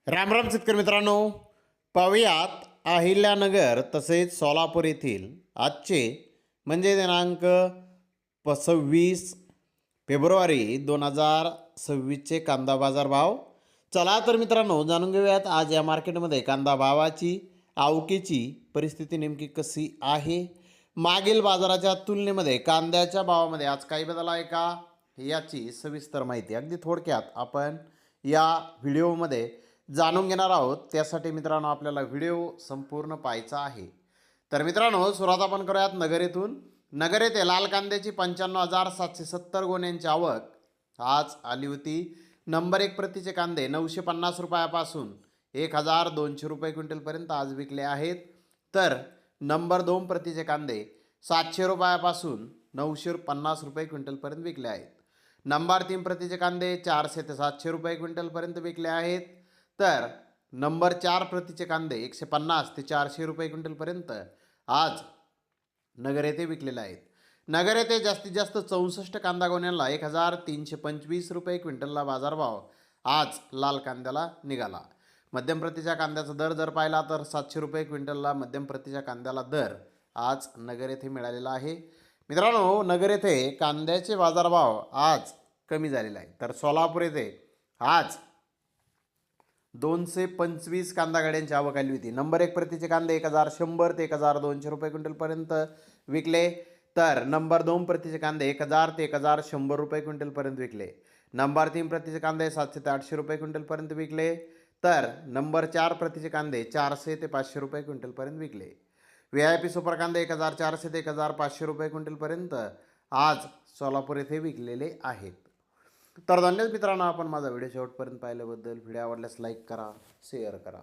राम राम शेतकरी मित्रांनो, पाहुयात अहिल्यानगर तसेच सोलापूर येथील आजचे म्हणजे दिनांक 26 फेब्रुवारी 2026चे कांदा बाजार भाव. चला तर मित्रांनो, जाणून घेऊयात आज या मार्केटमध्ये कांदा भावाची आवकेची परिस्थिती नेमकी कशी आहे. मागील बाजाराच्या तुलनेमध्ये कांद्याच्या भावामध्ये आज काही बदल आहे का, याची सविस्तर माहिती अगदी थोडक्यात आपण या व्हिडिओमध्ये जाणून घेणार आहोत. त्यासाठी मित्रांनो आपल्याला व्हिडिओ संपूर्ण पाहायचा आहे. तर मित्रांनो, सुरुवात आपण करूयात नगर येथून. नगर येथे लाल कांद्याची 95,770 गोण्यांची आवक आज आली होती. नंबर 1 प्रतीचे कांदे 950 रुपयापासून 1,200 रुपये क्विंटलपर्यंत आज विकले आहेत. तर नंबर 2 प्रतीचे कांदे 700 रुपयापासून 950 रुपये क्विंटलपर्यंत विकले आहेत. नंबर 3 प्रतीचे कांदे 400 ते 700 रुपये क्विंटलपर्यंत विकले आहेत. तर नंबर 4 प्रतीचे कांदे 150 ते 400 रुपये क्विंटलपर्यंत आज नगर येथे विकलेले आहेत. नगर येथे जास्तीत जास्त 64 कांदा गोण्यांना 1,325 रुपये क्विंटलला बाजारभाव आज लाल कांद्याला निघाला. मध्यम प्रतीच्या कांद्याचा दर जर पाहिला तर 700 रुपये क्विंटलला मध्यम प्रतीच्या कांद्याला दर आज नगर येथे मिळालेला आहे. मित्रांनो, नगर येथे कांद्याचे बाजारभाव आज कमी झालेला आहे. तर सोलापूर येथे आज 225 कांदा गाड्यांची आवक आली होती. नंबर 1 प्रतीचे कांदे 1,100 ते 1,200 रुपये क्विंटलपर्यंत विकले. तर नंबर 2 प्रतीचे कांदे 1,000 ते 1,100 रुपये क्विंटलपर्यंत विकले. नंबर 3 प्रतीचे कांदे 700 ते 800 रुपये क्विंटलपर्यंत विकले. तर नंबर 4 प्रतीचे कांदे 400 ते 500 रुपये क्विंटलपर्यंत विकले. VIP सुपर कांदे 1,400 ते 1,500 रुपये क्विंटलपर्यंत आज सोलापूर येथे विकलेले आहेत. तर धन्यवाद मित्रांनो, आपण माझा व्हिडिओ शेवटपर्यंत पाहिल्याबद्दल. व्हिडिओ आवडल्यास लाईक करा, शेअर करा.